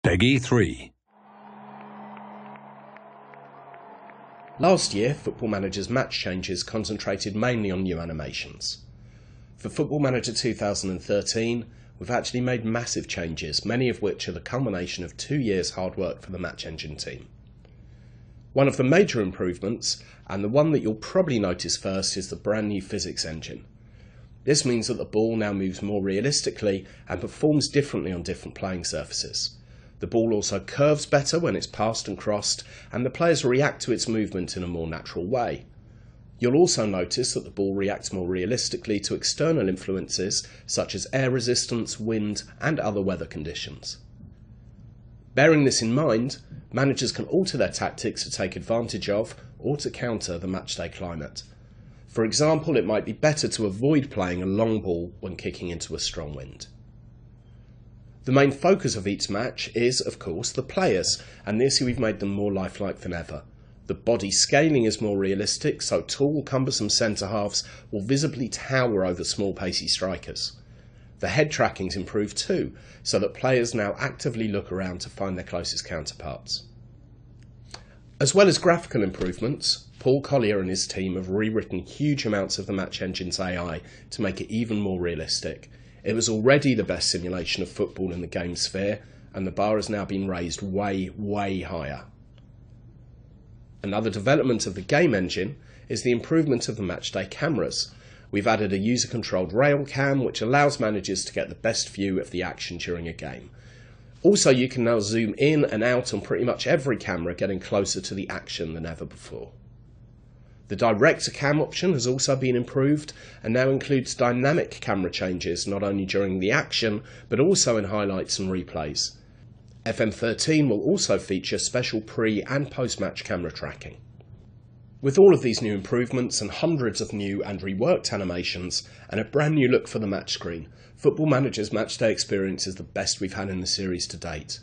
Peggy 3. Last year, Football Manager's match changes concentrated mainly on new animations. For Football Manager 2013, we've actually made massive changes, many of which are the culmination of 2 years' hard work for the Match Engine team. One of the major improvements, and the one that you'll probably notice first, is the brand new physics engine. This means that the ball now moves more realistically and performs differently on different playing surfaces. The ball also curves better when it's passed and crossed, and the players react to its movement in a more natural way. You'll also notice that the ball reacts more realistically to external influences such as air resistance, wind, and other weather conditions. Bearing this in mind, managers can alter their tactics to take advantage of or to counter the matchday climate. For example, it might be better to avoid playing a long ball when kicking into a strong wind. The main focus of each match is, of course, the players, and this year we've made them more lifelike than ever. The body scaling is more realistic, so tall, cumbersome centre-halves will visibly tower over small, pacey strikers. The head tracking's improved too, so that players now actively look around to find their closest counterparts. As well as graphical improvements, Paul Collier and his team have rewritten huge amounts of the Match Engine's AI to make it even more realistic. It was already the best simulation of football in the game sphere, and the bar has now been raised way, way higher. Another development of the game engine is the improvement of the matchday cameras. We've added a user-controlled rail cam which allows managers to get the best view of the action during a game. Also, you can now zoom in and out on pretty much every camera, getting closer to the action than ever before. The direct-to-cam option has also been improved and now includes dynamic camera changes not only during the action but also in highlights and replays. FM13 will also feature special pre- and post-match camera tracking. With all of these new improvements and hundreds of new and reworked animations and a brand new look for the match screen, Football Manager's matchday experience is the best we've had in the series to date.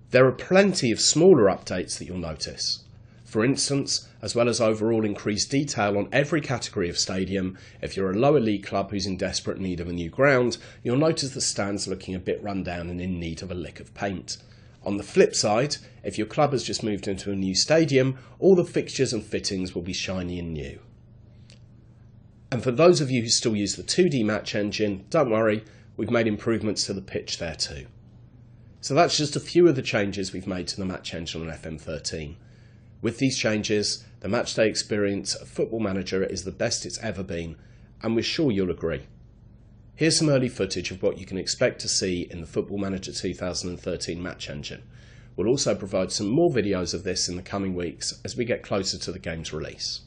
There are plenty of smaller updates that you'll notice. For instance, as well as overall increased detail on every category of stadium, if you're a lower league club who's in desperate need of a new ground, you'll notice the stands looking a bit run down and in need of a lick of paint. On the flip side, if your club has just moved into a new stadium, all the fixtures and fittings will be shiny and new. And for those of you who still use the 2D Match Engine, don't worry, we've made improvements to the pitch there too. So that's just a few of the changes we've made to the Match Engine on FM13. With these changes, the matchday experience of Football Manager is the best it's ever been, and we're sure you'll agree. Here's some early footage of what you can expect to see in the Football Manager 2013 Match Engine. We'll also provide some more videos of this in the coming weeks as we get closer to the game's release.